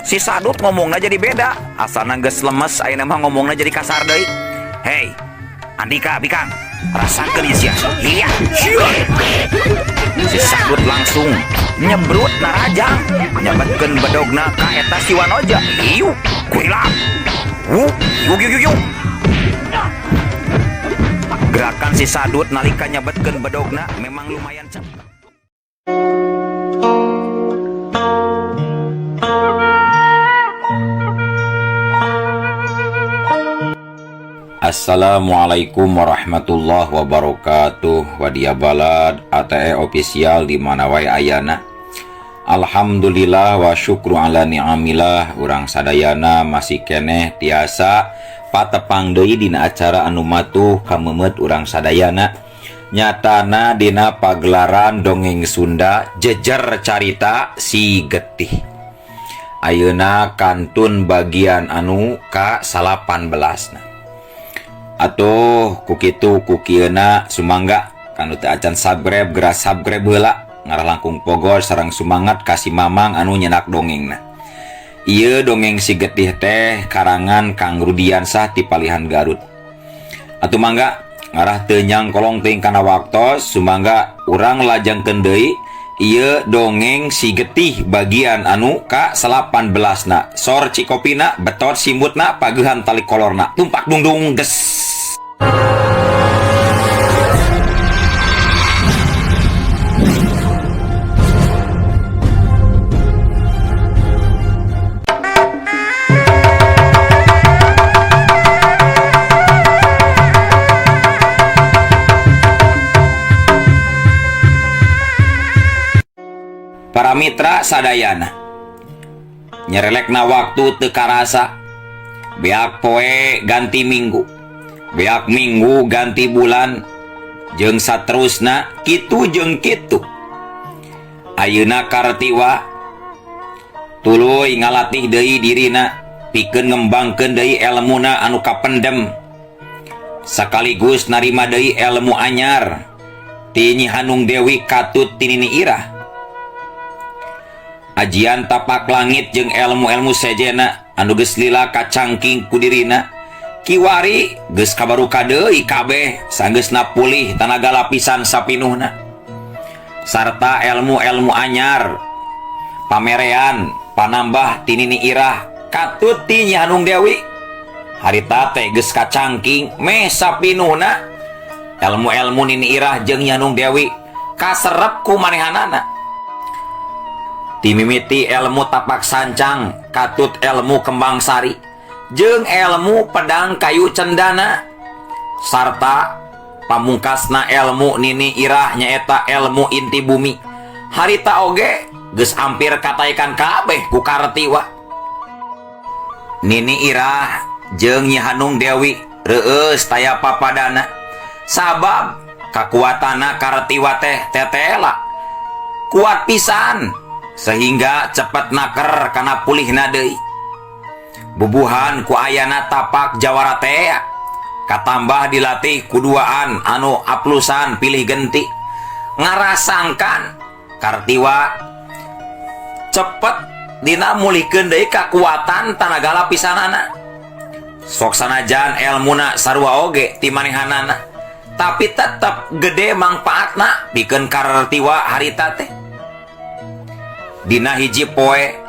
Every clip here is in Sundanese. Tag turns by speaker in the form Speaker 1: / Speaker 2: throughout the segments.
Speaker 1: Si Sadut ngomongnya jadi beda. Asalna geus lemes, ayeuna mah ngomongnya jadi kasar deui. Hei, Andika, Bikang, rasakeun ieu sia. Iya. Si Sadut langsung nyebrut narajang, nyabetkeun bedogna ka eta si Wanoja. Iu, kuilang. Yuk. Gerakan si Sadut nalika nyabetkeun bedogna memang lumayan cepat.
Speaker 2: Assalamualaikum warahmatullahi wabarakatuh. Wadia balad ATE official di mana wae ayana. Alhamdulillah wa syukru ala ni'amillah. Urang sadayana masih keneh tiasa patepang deui dina acara anu matuh kamemet urang sadayana. Nyatana dina pagelaran dongeng Sunda jejer carita Si Getih. Ayeuna kantun bagian anu ka-18. Atuh kukitu kukieuna sumangga kanu teu acan subscribe geura subscribe heula ngarah langkung pogor sareng sumangat kasih mamang anu nyenak dongengna. Ieu dongeng Si Getih teh karangan Kang Rudiansah ti Palihan Garut. Atuh mangga ngarah teu nyang kolong teuing kana waktos sumangga urang lajengkeun deui ieu dongeng Si Getih bagian anu ka-18 na. Sor cikopina betot simutna pageuhan tali kolorna tumpak dungdung des. Para mitra sadayana, nyerelekna waktu teu karasa, beak poe ganti minggu, beak minggu ganti bulan, jeung saterusna kitu jeung kitu. Ayeuna karetiwa tuluy ngalatih deui dirina pikeun ngembangkeun deui elmuna anu kapendem, sakaligus narima deui elmu anyar ti Nyi Hanung Dewi Katut ti Nini Irah. Ajian tapak langit jeung elmu-elmu sejena anu geus lila kacangking ku dirina kiwari geus kabaruka deui kabeh sanggeusna pulih tanaga lapisan sapinuhna sarta ilmu-ilmu anyar pamerean panambah ti Nini Irah Katut ti Nyi Hanung Dewi harita teh geus kacangking meh sapinuhna ilmu-ilmu Nini Irah jeung Nyi Hanung Dewi kaserep ku manehanana. Timimiti ilmu tapak sancang, Katut ilmu kembang sari, jeung ilmu pedang kayu cendana, sarta pamungkasna ilmu Nini Irah nyaeta ilmu inti bumi. Harita oge geus hampir kataekan kabeh ku karetiwa. Nini Irah jeung Nyi Hanung Dewi reueus taya papadana, sabab kakuatanna karetiwa teh tetela kuat pisan. Sehingga cepet naker kana pulihna deui. Bubuhan ku ayana tapak jawara teh katambah dilatih kuduaan anu aplusan pilih genti ngarasangkan kartiwa cepet dina mulihkeun deui kakuatan tanaga lapisanana. Sok sanajan elmuna sarua oge ti manehanana, tapi tetep gede mangpaatna pikeun kartiwa harita teh. Dina hiji poe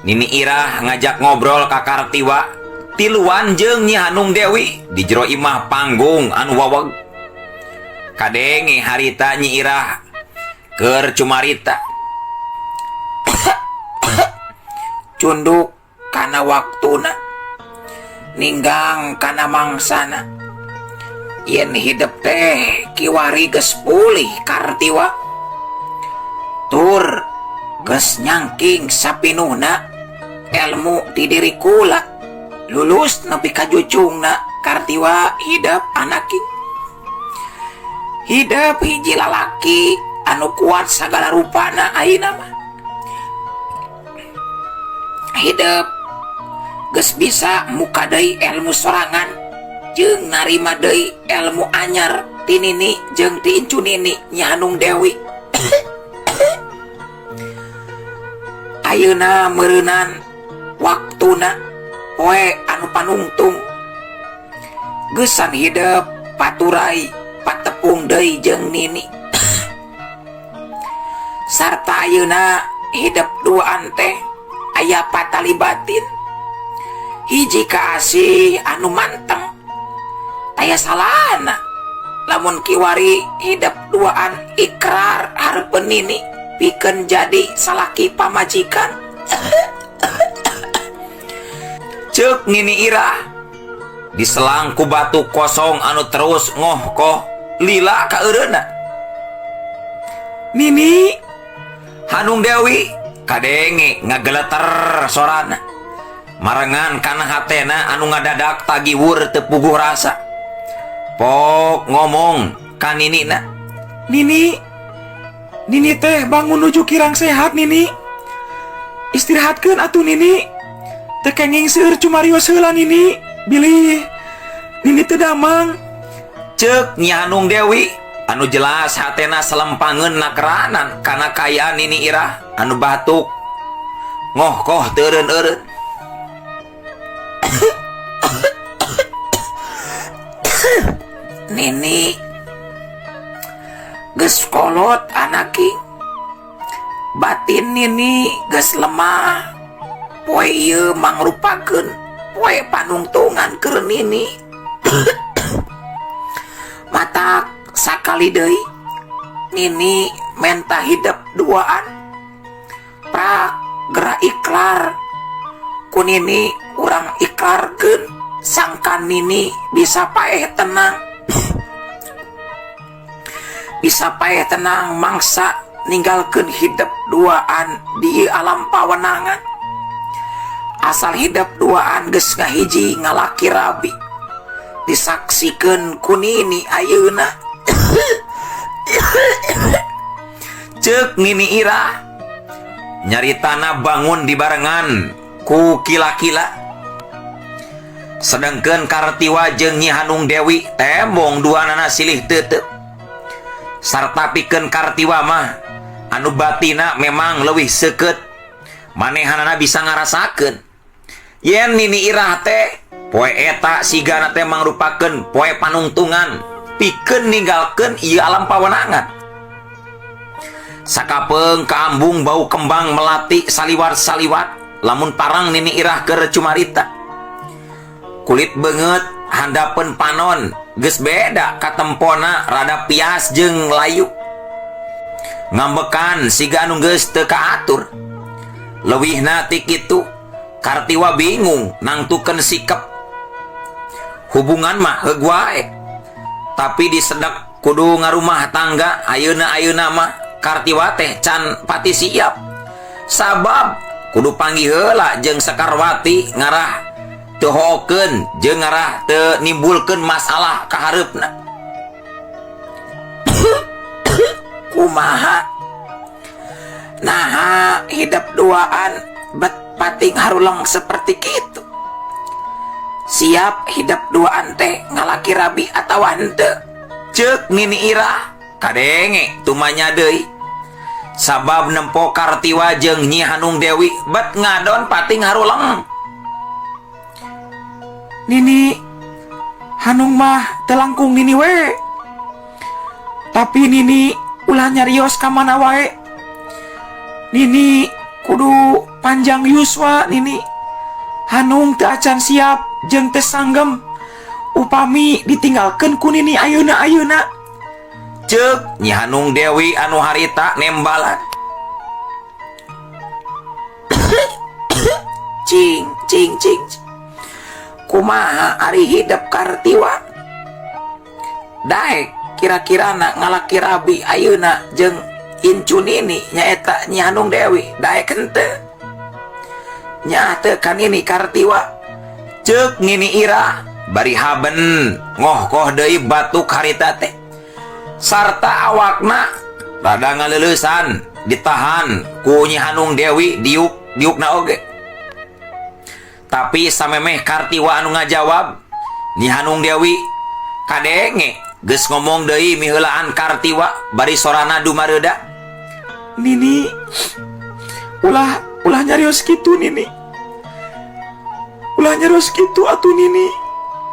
Speaker 2: Nini Irah ngajak ngobrol ka kartiwa tiluan jeung Nyi Hanung Dewi di jero imah panggung anu waweg. Kadenge harita Nyi Irah keur cumarita cunduk kana waktuna ninggang kana mangsana yen hidup teh kiwari geus pulih kartiwa tur geus nyangking sapinuhna ilmu ti diri kula lulus nepi ka jucungna kartiwa hidup anaking hidup hiji lalaki anu kuat sagala rupana ayeuna mah hidup geus bisa muka deui ilmu sorangan jeung narima deui ilmu anyar ti Nini jeung ti Incu Nini Nyi Hanung Dewi.
Speaker 3: ayeuna meureunnan waktuna poe anu panungtung geusan hidup paturai patepung deui jeung Nini. Sarta ayeuna hidup duaan teh aya patali batin, hiji kaasih anu manteng aya salahna lamun kiwari hidup duaan ikrar hareupeun Nini pikeun jadi salaki pamajikan. Ceuk Nini Irah diselang ku batu kosong anu terus ngohkoh lila ka eureuna. Nini, Hanung Dewi kadenge ngageleter sorana marengan kana hatena anu ngadadak tagiwur teu puguh rasa. Pok ngomong ka Ninina, Nini teh bangun nuju kirang sehat Nini. Istirahatkeun atuh Nini. Teu kenging seueur cumarios heula Nini. Bilih Nini teu damang. Ceuk Nyi Hanung Dewi anu jelas hatena selempangeun nakeranan kana kayaan Nini Irah anu batuk ngohkoh teu eureun-eureun. Nini geus kolot anaki, batin Nini geus lemah. Poe ieu mangrupakeun poe panungtungan keur Nini. Matak sakali deui Nini menta hidup duaan prak gerak ikrar ku Nini urang iklarkeun sangkan Nini bisa paeh tenang. Bisa paeh tenang mangsa ninggalkeun hidup duaan di alam pawenangan. Asal hidup duaan geus ngahiji ngalaki rabi disaksikeun ku Nini ayeuna. Ceuk Nini Irah nyaritana bangun dibarengan ku kila-kila, sedengkeun Kartiwa jeung Nyi Hanung Dewi tembong duanana silih teuteuk. Sarta pikeun Kartiwa mah anu batina memang leuwih seukeut, manehanana bisa ngarasakeun yen Nini Irah teh poe eta sigana teh mangrupakeun poe panungtungan pikeun ninggalkeun ieu alam pawenangan. Sakapeung kaambung bau kembang melati saliwat-saliwat lamun parang Nini Irah keur cumarita. Kulit beungeut handapeun panon geus beda katempona rada pias jeung layu. Ngambekan siga anu geus teu kaatur. Leuwihna ti kitu Kartiwa bingung nangtukeun sikep. Hubungan mah heug wae, tapi disedek kudu ngarumah tangga ayeuna mah Kartiwa teh can pati siap. Sabab kudu panggih heula jeung Sekarwati ngarah teu hookeun jeung ngarah teu nimbulkeun masalah ka hareupna. Kumaha? Nah, hidup duaan bet pating haruleng seperti kitu. Siap hidup duaan teh ngalaki rabi atawa henteu? Ceuk Nini Irah kadenge tumanya deui. Sabab nempo Kartiwa jeung Nyi Hanung Dewi bet ngadon pating haruleng. Nini Hanung mah teu langkung Nini we. Tapi Nini ulah nyarios ka mana wae. Nini kudu panjang yuswa Nini. Hanung teu acan siap jeung teu sanggem upami ditinggalkeun ku Nini ayeuna. Ceuk Nyi Hanung Dewi anu harita nembalan. Cing. Kumaha ari hidup Kartiwa? Daek kira-kira ngalaki rabi ayeuna jeung incu Nini nyaeta Nyi Hanung Dewi daek henteu? Nya teu ka Nini Kartiwa. Ceuk Nini Irah bari haben ngohkoh deui batuk harita teh. Sarta awakna rada ngaleuleusan ditahan ku Nyi Hanung Dewi diukna oge. Tapi samemeh Kartiwa anu ngajawab, Nyi Hanung Dewi kadenge geus ngomong deui miheulaan Kartiwa bari sorana dumareuda. Nini ulah
Speaker 1: ulah nyarios kitu Nini. Ulah nyarios kitu atuh Nini.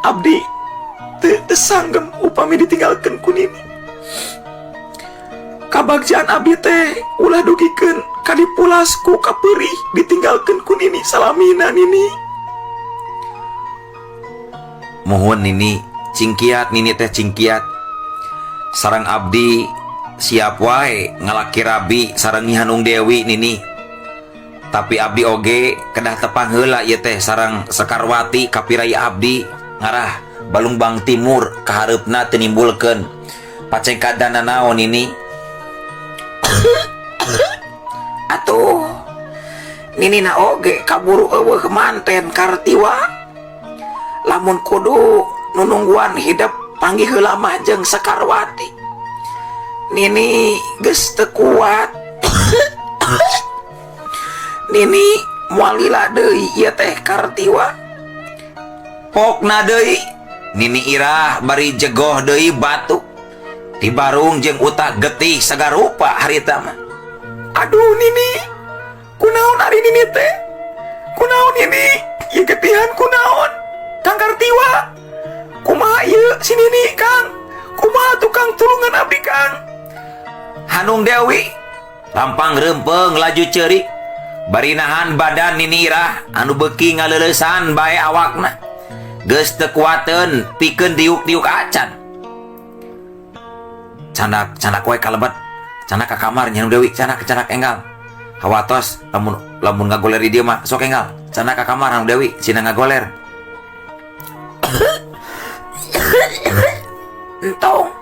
Speaker 1: Abdi teu sanggem upami ditinggalkeun ku Nini. Kabagjaan abdi teh ulah dugikeun ka dipulasku ka peurih ditinggalkeun ku Nini salamina Nini.
Speaker 3: Mohon Nini, cingkiat Nini teh cingkiat. Sareng abdi siap wae ngalaki rabi sareng Nyi Hanung Dewi Nini. Tapi abdi oge kedah tepang heula ieu teh sareng Sekarwati kapirai abdi ngarah Balungbang Timur kahareupna teu nimbulkeun pacengkadana naon Nini.
Speaker 1: Atuh Nini na oge kaburu eueuh manten Kartiwa. Lamun kudu nunungguan hidup panggih heula mah jeung Sekarwati. Nini geus teu kuat. Nini moal lila deui ieu teh Kartiwa.
Speaker 3: Pokna deui Nini Irah bari jegoh deui batu di barung jeung utak getih sagarupa harita mah.
Speaker 1: Aduh Nini, kunaon ari Nini teh? Kunaon Nini? Ieu getihan kunaon? Kang Kartiwa. Kumaha ieu si Nini Kang? Kumaha tukang tulungan abdi Kang?
Speaker 3: Hanung Dewi lampang rempeng laju ceurik bari nahan badan Nini Irah anu beuki ngaleulesan bae awakna. Geus teu kuateun pikeun diuk-diuk acan. Canak wae kalebet. Canak ka kamar Nyi Hanung Dewi, canak enggal. Hawatos lamun ngagoler di dieu mah sok enggal. Canak ka kamar Hanung Dewi, cenah ngagoler.
Speaker 1: Entong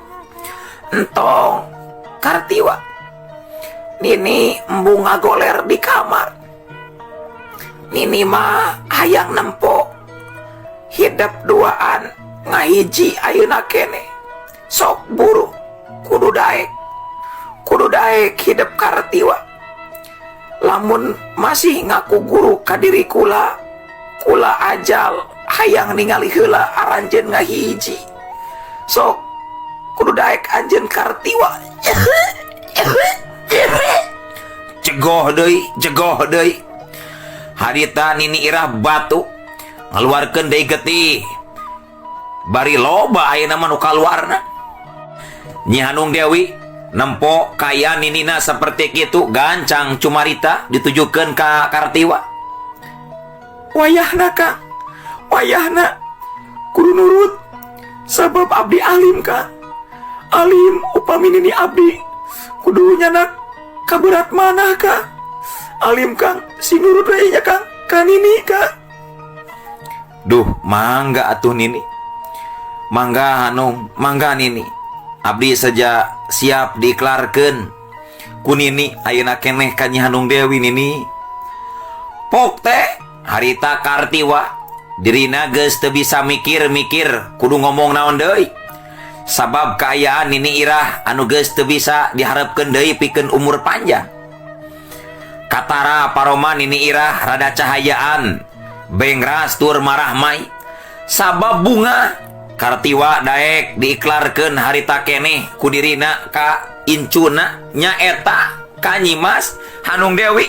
Speaker 1: Kartiwa. Nini embung ngagoler di kamar. Nini mah hayang nempo hidup duaan ngahiji ayeuna kene. Sok buru kudu daek hidup Kartiwa. Lamun masih ngaku guru ka diri kula ajal hayang ningali heula aranjeun ngahiji. Sok kudu daek anjeun Kartiwa.
Speaker 3: Jegoh deui. Harita Nini Irah batu ngaluarkeun deui getih. Bari loba ayeuna mah nu kaluarna. Nyi Hanung Dewi nempo kaya ninina saperti kitu gancang cumarita ditujukeun ka Kartiwa.
Speaker 1: Wayahna Kang, wayahna kudu nurut sabab abdi alim Kang. Alim upami Nini abdi kudu nyanak kaberat manah Kang. Alim Kang, si nurut we nya Kang ka Nini Kang.
Speaker 3: Duh, mangga atuh Nini. Mangga Hanung, mangga Nini. Abdi saja siap diiklarkeun ku Nini ayeuna keneh ka Nyi Hanung Dewi Nini. Pok teh harita Kartiwa dirina geus teu bisa mikir-mikir kudu ngomong naon deui. Sabab kaayaan Nini Irah anu geus teu bisa diharepkeun deui pikeun umur panjang. Katara paroma Nini Irah rada cahayaan, bengras tur marah mai. Sabab bunga Kartiwa daek diiklarkeun harita keneh ku dirina ka incuna nyaeta ka Nyi Mas Hanung Dewi.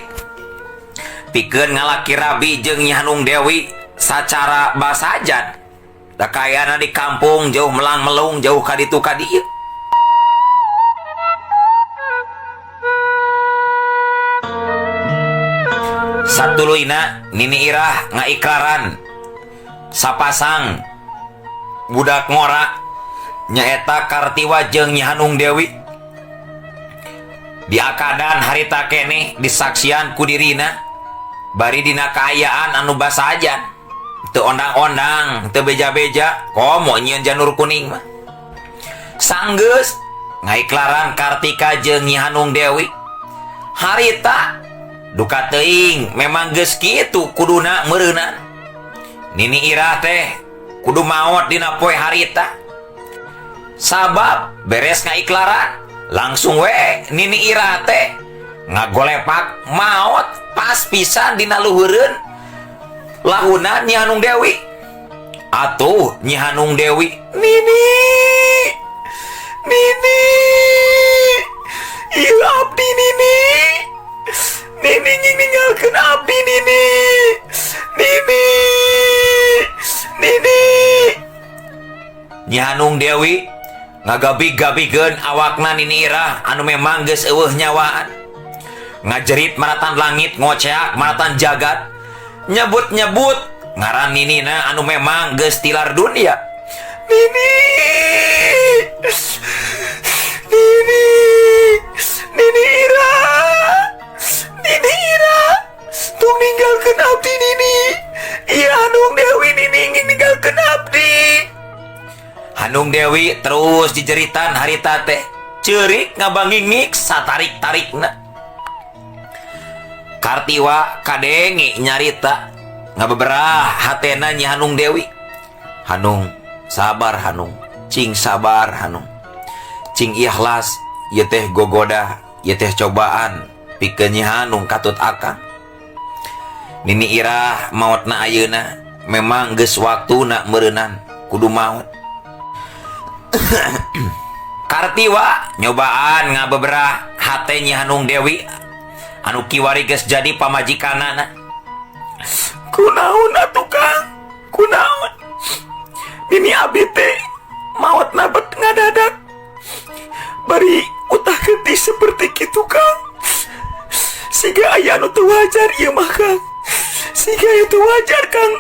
Speaker 3: Pikeun ngalaki rabi jeung Nyi Hanung Dewi sacara basajan. Da kayana di kampung jauh melang melung jauh ka ditu ka dieu. Satuluyna Nini Irah ngaiklaran sapasang budak ngora nyaeta Kartiwa jeung Nyi Hanung Dewi. Diakadan harita keneh disaksian ku dirina bari dina kaayaan anu basajan, teu ondang-ondang, teu beja-beja, komo nyieun janur kuning mah. Sanggeus ngaiklaran Kartika jeung Nyi Hanung Dewi. Harita duka teuing memang geus kitu kuduna meureunan. Nini Irah teh kudu maot dina poe harita. Sabab beres ngaiklaran langsung we Nini Irah teh ngagolepak maot pas pisan dina luhureun lahunan Nyi Hanung Dewi. Atuh Nyi Hanung Dewi,
Speaker 1: Nini ieu abdi Nini. Nini ninggalkeun abdi Nini. Nini. Nini.
Speaker 3: Nyi Hanung Dewi ngagabig-gabikeun awakna Nini Irah anu memang geus eueuh nyawaan. Ngajerit maratan langit, ngoceak maratan jagat. Nyebut-nyebut ngaran Ninina anu memang geus tilar dunia.
Speaker 1: Nini. Nini. Nini Irah. Nini Irah. Tung ninggalkeun abdi Nini. Iya Hanung Dewi Nini ninggalkeun abdi.
Speaker 3: Hanung Dewi terus dijeritan harita teh ceurik ngabangingik satarik-tarikna. Kartiwa kadenge nyarita ngabeberah hatena Nyi Hanung Dewi. Hanung, sabar Hanung, cing sabar Hanung, cing ikhlas, ieu teh gogoda, ieu teh cobaan pikeun Nyi Hanung katut akang. Nini Irah maotna ayeuna memang geus waktuna meureunan kudu maot. Kartiwa nyobaan ngabeberah hate Nyi Hanung Dewi anu kiwari geus jadi pamajikanana.
Speaker 1: Kunaon atuh Kang? Kunaon? Nini abdi teh maotna bet ngadadak. Bari utah geuti seperti kitu Kang. Siga aya anu teu wajar ieu mah Kang. Siga aya teu wajar Kang.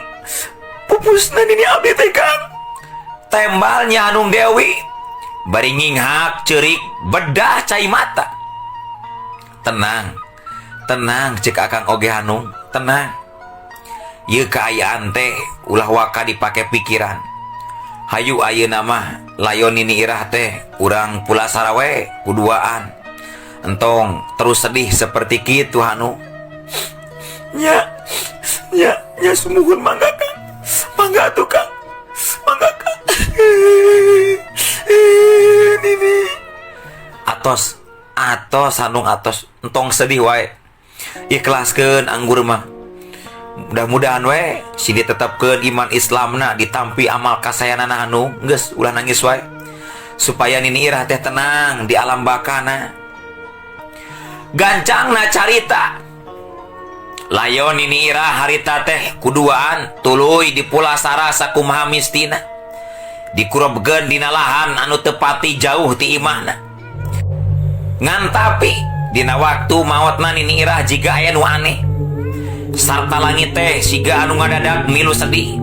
Speaker 1: Pupusna Nini abdi teh Kang.
Speaker 3: Tembal Nyi Hanung Dewi bari nginghak ceurik bedah cai mata. Tenang, tenang cek akang oge Hanung, tenang. Ieu kaayaan teh ulah waka dipake pikiran. Hayu ayeuna mah layon Nini Irah teh urang pula sarawe kuduaan. Entong terus sedih seperti kitu Hanung.
Speaker 1: Nya sumuhun mangga Kang. Mangga atuh Kang. Mangga Kang. Nini.
Speaker 3: Atos Hanung atos, entong sedih wae. Ikhlaskeun anggur mah. Mudah-mudahan we si ditetapkeun iman Islamna ditampi amal kasayanana Hanung, geus ulah nangis wae. Supaya Nini Irah teh tenang di alam bakana. Gancangna carita. Layon Nini Irah harita teh kuduaan tuluy di Pulasara sakumaha mistina. Dikurobgeun dina lahan anu tepati jauh ti imahna. Ngan tapi dina waktu maotna Nini Irah jiga aya nu aneh. Sarta langit teh siga anu ngadadak milu sedih.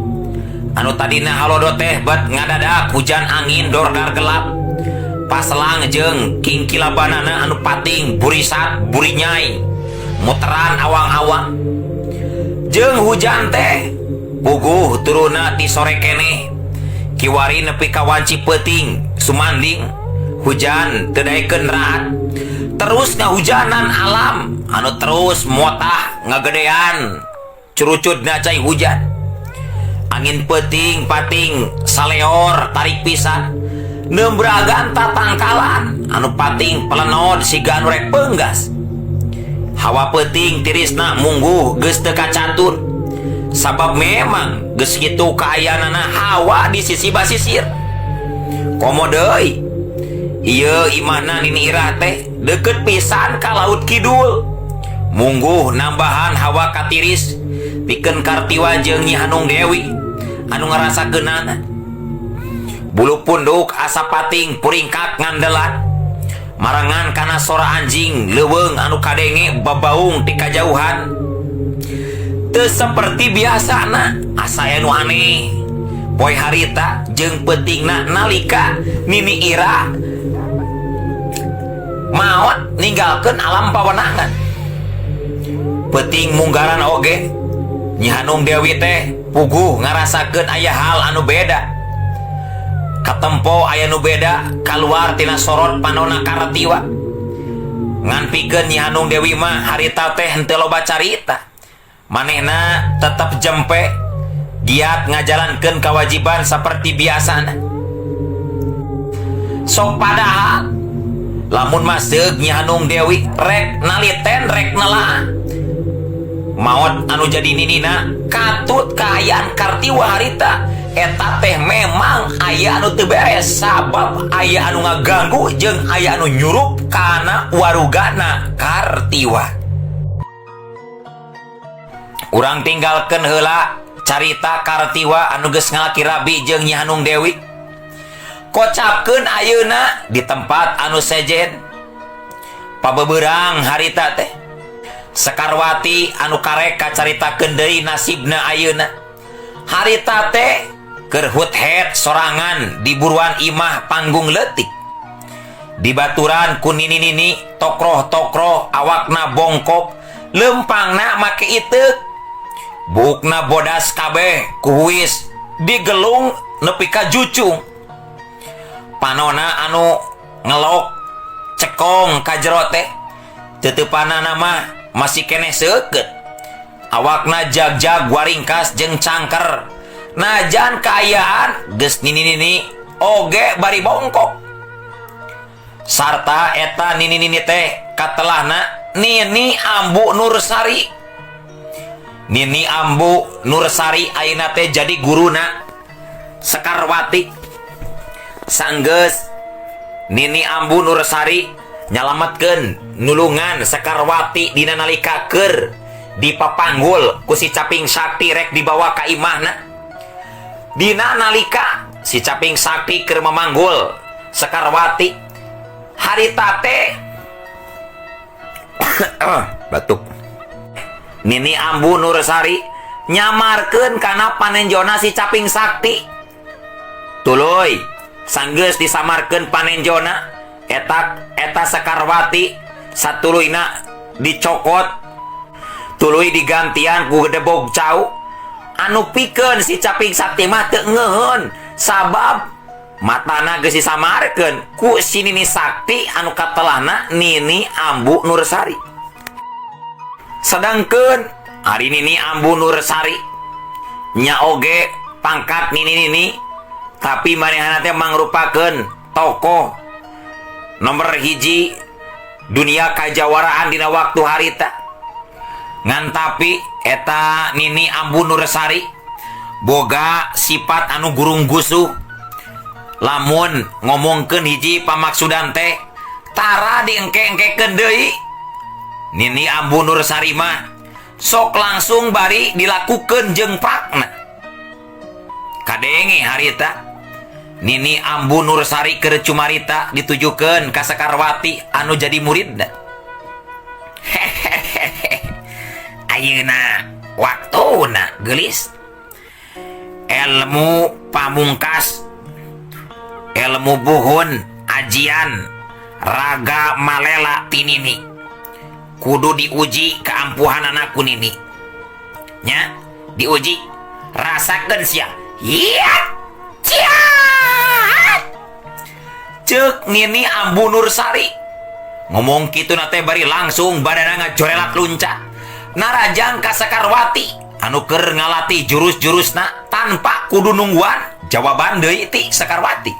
Speaker 3: Anu tadina halodo teh bet ngadadak hujan angin dordar gelap. Paselang jeung kingkilabanana anu pating burisat burinyai muteran awang-awang. Jeung hujan teh puguh turuna ti sore keneh. Kiwari nepi ka wanci peuting sumanding hujan teu daekeun raat. Terus ngahujanan alam anu terus motah ngagedean curucudna cai hujan. Angin peuting pating saleor tarik pisan nembragan tatangkalan anu pating pelenod siga anu rek peunggas. Hawa peuting tirisna mungguh geus teu kacatur. Sabab memang geus kitu kaayanana hawa di sisi basisir. Komo deui ieu imahna Nini Irah teh deukeut pisan ka laut kidul. Mungguh nambahan hawa katiris pikeun Kartiwa jeung Nyi Hanung Dewi anu ngarasakeunana. Bulu punduk asa pating puringkak ngandelan. Marangan kana sora anjing leuweung anu kadenge babaung ti kajauhan. Teu seperti biasana asa anu aneh. Poe harita jeung peutingna nalika Nini Irah maot ninggalkeun alam pawenangan. Peuting munggaran oge Nyi Hanung Dewi teh puguh ngarasakeun aya hal anu beda. Katempo aya nu beda kaluar tina sorot panonna Kartiwa. Ngan pikeun Nyi Hanung Dewi mah harita teh henteu loba carita. Manehna tetep jempe giat ngajalankeun kewajiban saperti biasana. Sok padahal lamun masuk Nyi Hanung Dewi rek naliten rek nela maot anu jadi ninina katut kaayaan Kartiwa harita eta teh memang aya anu teu beres sabab aya anu ngaganggu jeung aya anu nyurup kana warugana Kartiwa. Urang tinggalkeun heula carita Kartiwa anu geus ngalaki rabi jeung Nyi Hanung Dewi. Kocapkeun ayeuna di tempat anu sejen. Pabeberang harita teh Sekarwati anu karek kacaritakeun deui nasibna ayeuna. Harita teh keur hut-het sorangan di buruan imah panggung leutik. Dibaturan ku nini-nini tokroh-tokroh awakna bongkok, lempangna make iteuk. Bukna bodas kabeh kuhuis digelung nepi ka jucung. Panona anu ngelok cekong ka jero teh teuteupana mah masih keneh seukeut. Awakna jag-jag waringkas jeung cangker. Najan kaayaan geus nini-nini oge bari bongkok. Sarta eta nini-nini teh katelahna Nini Ambu Nursari. Nini Ambu Nursari ayeuna teh jadi guruna Sekarwati. Sanggeus Nini Ambu Nursari nyalametkeun nulungan Sekarwati dina nalika keur dipapanggul ku si Caping Sakti rek dibawa ka imahna. Dina nalika si Caping Sakti keur memanggul Sekarwati, harita teh batuk. Nini Ambu Nursari nyamarkeun kana panenjona si Caping Sakti. Tuluy sanggeus disamarkeun panenjona eta Sekarwati satuluyna dicokot, tuluy digantian ku gedebog cau. Anu pikeun si Caping Sakti mah teu ngeuheun sabab matana geus disamarkeun ku si Nini Sakti anu katelahna Nini Ambu Nursari. Sedangkeun ari Nini Ambu Nursari nya oge pangkat nini-nini, tapi manehna teh mangrupakeun tokoh nomor hiji dunia kajawaraan dina waktu harita. Ngan tapi eta Nini Ambu Nursari boga sifat anu gurung gusuh. Lamun ngomongkeun hiji pamaksudan teh tara diengke-engkekeun deui. Nini Ambu Nursari mah sok langsung bari dilakukeun jeung prakna. Kadenge harita Nini Ambu Nursari keur cumarita ditujukeun ka Sekarwati anu jadi muridna. Ayeuna waktuna geulis. Ilmu pamungkas, ilmu buhun, ajian, raga malela tinini kudu diuji keampuhanana ku Nini. Nya diuji rasakeun sia. Iya. Ceuk Nini Ambu Nursari ngomong kitu nate bari langsung badanna ngajorelat lunca narajang ka Sekarwati anu keur ngalatih jurus-jurusna tanpa kudu nungguan jawaban deui ti Sekarwati.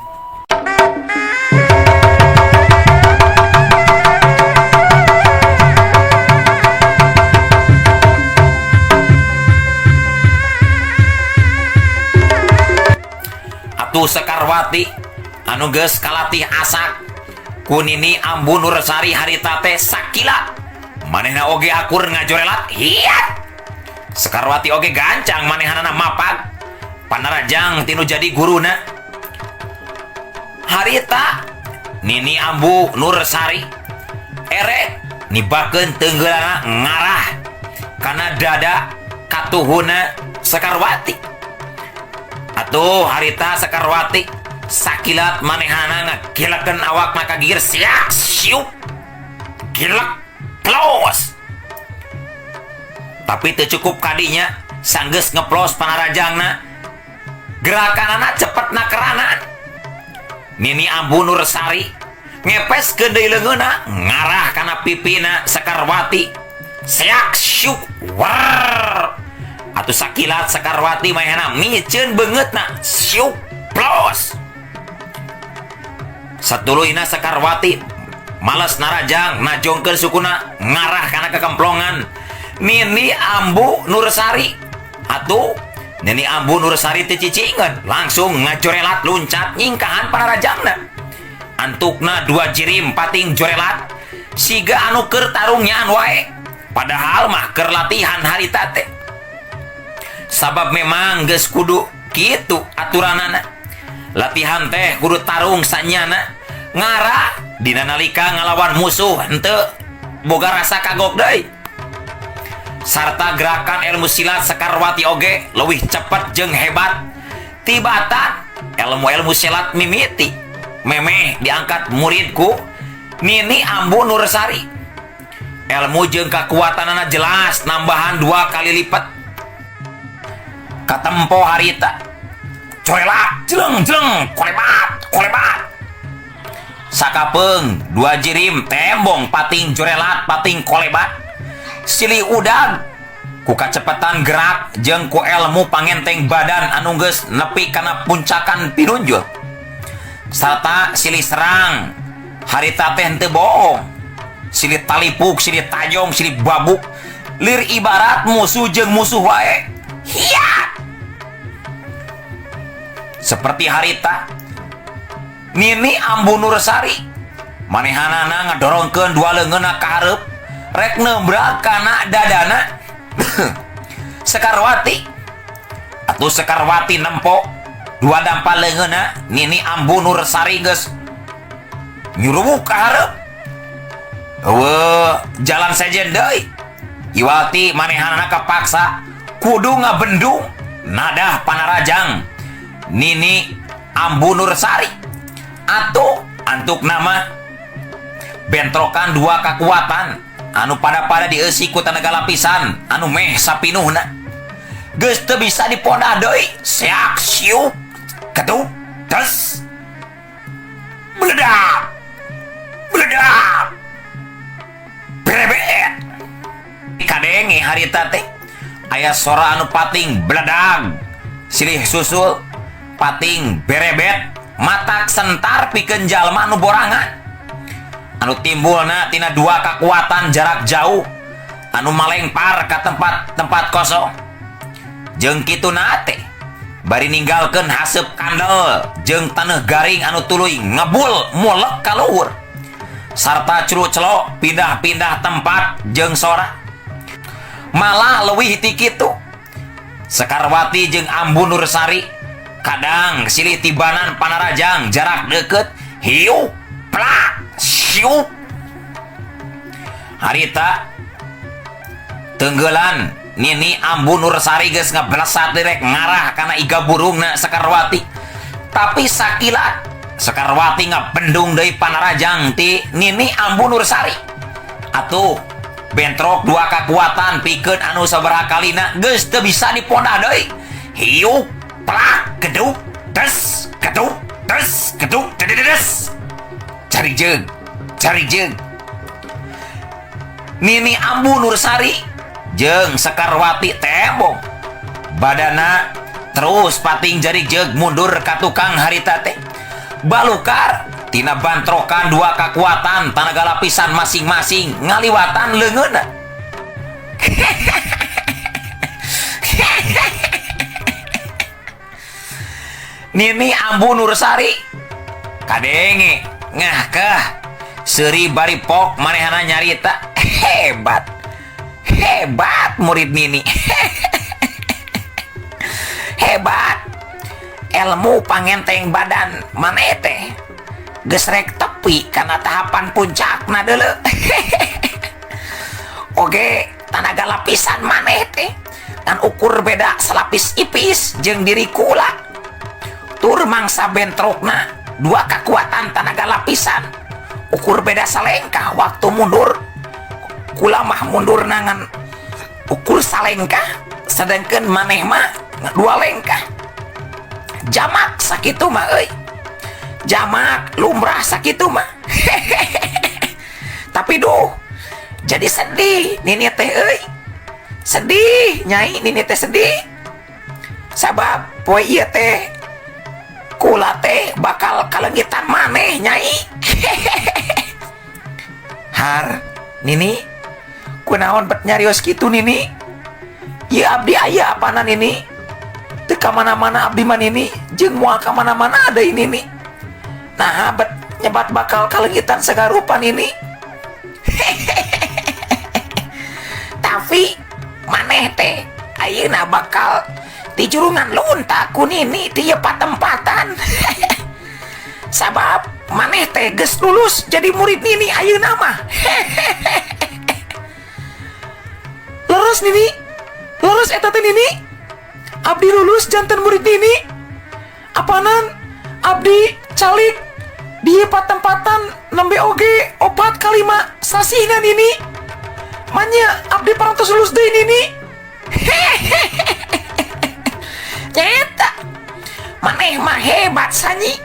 Speaker 3: Atuh Sekarwati anu geus kalatih asak ku Nini Ambu Nursari harita teh sakila manehna oge akur ngajorelat. Iya. Sekarwati oge gancang manehanana mapag panarajang tinu jadi guruna. Harita Nini Ambu Nursari erek nibakeun teunggeulana ngarah kana dada katuhuna Sekarwati. Atuh harita Sekarwati sakilat manehana ngagelekeun awakna ka gigir siak siup gilek close. Tapi teu cukup kadinya sanggeus ngeplos panarajangna gerakanana cepetna keranan. Nini Ambu Nursari ngepeskeun deui leungeunna ngarah kana pipina Sekarwati siak siup war. Atuh sakilat Sekarwati manehna miceun beungeutna siup plos. Satuluyna Sekarwati males narajang najongkeun sukuna ngarah kana kekemplongan Nini Ambu Nursari. Atuh Nini Ambu Nursari teu cicingeun langsung ngajorelat luncat nyingkahan panarajangna. Antukna 2 jirim pating jorelat siga anu keur tarung nyaan wae. Padahal mah keur latihan harita teh. sabab memang geus kudu kitu aturanana. Latihan teh kudu tarung sanyana, ngarah dina nalika ngalawan musuh henteu boga rasa kagok deui. Sarta gerakan ilmu silat Sekarwati oge leuwih cepet jeung hebat. Tibatan ilmu silat mimiti memeh diangkat muridku Nini Ambu Nursari. Ilmu jeung kekuatanana jelas nambahan 2 kali lipat. Katempo harita corelat jeleng kolebat sakapeung 2 jirim tembong pating jorelat pating kolebat silih udag ku kacepetan gerak jeung ku ilmu pangenteng badan anu geus nepi kana puncakan pinunjul sarta silih serang harita teh henteu bohong silih talipuk silih tajong silih babuk lir ibarat musuh jeung musuh wae. Hiat seperti harita Nini Ambu Nursari manehanana ngadorongkeun 2 leungeunna ka hareup rek nembrak kana dadana Sekarwati atuh Sekarwati nempo 2 dampal leungeunna Nini Ambu Nursari geus nyuruh ka hareup. Eueuh jalan sejen deui Iwati manehanana kapaksa kudu ngabendung nadah panarajang Nini Ambu Nursari atau antuk nama bentrokan 2 kekuatan anu pada dieusi ku tenaga lapisan anu meh sapinuhna geus teu bisa dipondah deui. Seak siup ketuk tes meledak berebet kadenge harita teh aya sora anu pating bledag silih susul pating berebet matak sentar pikeun jalma anu borangan anu timbulna tina 2 kekuatan jarak jauh anu malengpar ka tempat kosong jeung kituna teh bari ninggalkeun haseup kandel jeung taneuh garing anu tuluy ngebul mulek ka luhur sarta curu-celok pindah-pindah tempat jeung sora. Malah leuwih ti kitu Sekarwati jeung Ambu Nursari kadang silih tibanan panarajang jarak deukeut hiu plak siup harita tenggelan Nini Ambu Nursari geus ngablesat direk ngarah kana iga burungna Sekarwati tapi sakilat Sekarwati ngabendung deui panarajang ti Nini Ambu Nursari atuh bentrok 2 kekuatan pikeun anu sabaraha kalina geus teu bisa dipondah deui. Hiu plak geduk des geduk des geduk dedes cari jeung Nini Ambu Nursari jeung Sekarwati tembong badana terus pating jari jeug mundur ka tukang harita teh balukar tina bantrokan 2 kekuatan tenaga lapisan masing-masing ngaliwatan leungeunna. Nini Ambu Nursari kadenge ngah kah seuri bari pok manehana nyarita hebat murid Nini. Hebat ilmu pangenteng badan maneh teh geus rek tepi kana tahapan puncakna deuleu. Oge tanaga lapisan maneh teh kan ukur beda selapis ipis jeung diri kula. Tur mangsa bentrokna 2 kekuatan tanaga lapisan ukur beda salengkah waktu mundur. Kula mah mundur nangan ukur salengkah sedangkeun maneh mah 2 lengkah. Jamak sakitu mah euy. Jamak lumrah sakitu mah. Tapi duh jadi sedih Nini teh euy. Sedih Nyai Nini teh sedih sabab poe ieu teh kula teh bakal kalengitan maneh Nyai. Har Nini kunaon bet nyarios kitu Nini? Ieu abdi aya apana Nini? Teu ka mana-mana abdi mah Nini jeung moal ka mana-mana deui Nini. Nah bet nyebat bakal kalengitan sagarupa Nini. Tapi maneh teh ayeuna bakal Ti jurungan lunta ku nini ti tempat-tempatan. Sabab maneh teh geus lulus jadi murid nini ayeuna mah. Leres nini, leres eta teh nini. Abdi lulus janten murid nini. Apanan abdi calik di tempatan nembe oge 4 kali sasihna nini. Manya abdi parantos lulus deui nini. Nyata maneh mah hebat sanyi.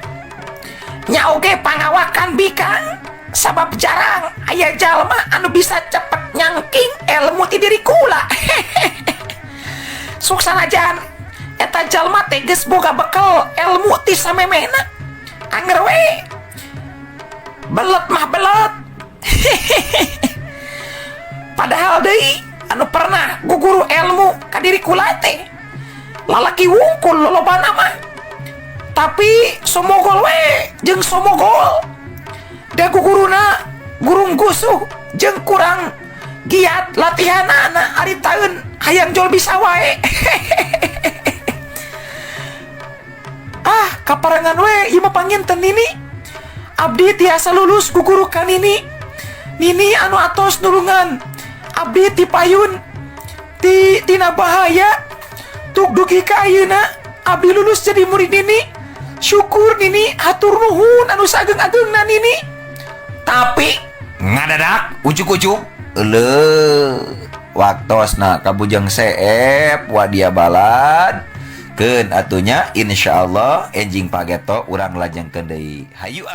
Speaker 3: Nya oge pangawakan bikang. Sabab jarang aya jalma anu bisa cepet nyangking ilmu ti diri kula. Suksanajan eta jalma teh geus boga bekal ilmu ti samemehna. Anger we belet mah belet. Padahal deui anu pernah guguru ilmu ka diri kula teh lalaki wungkul lolobana mah. Tapi somogol we jeung somogol. Da guguruna gurung gusuh jeung kurang giat latihanana ari taeun hayang jol bisa wae. Kaparangan we ieu mah panginten nini. Abdi tiasa lulus guguru ka nini. Nini anu atos nulungan abdi ti payun tina bahaya. Tuk dugi ka ayeuna abdi lulus jadi murid nini. Syukur nini, hatur nuhun anu sageung-ageungna nini. Tapi ngadadak ujuk-ujuk waktosna kabujang seep wadia balad keun atunya insyaallah enjing pageto urang lajengkeun deui hayu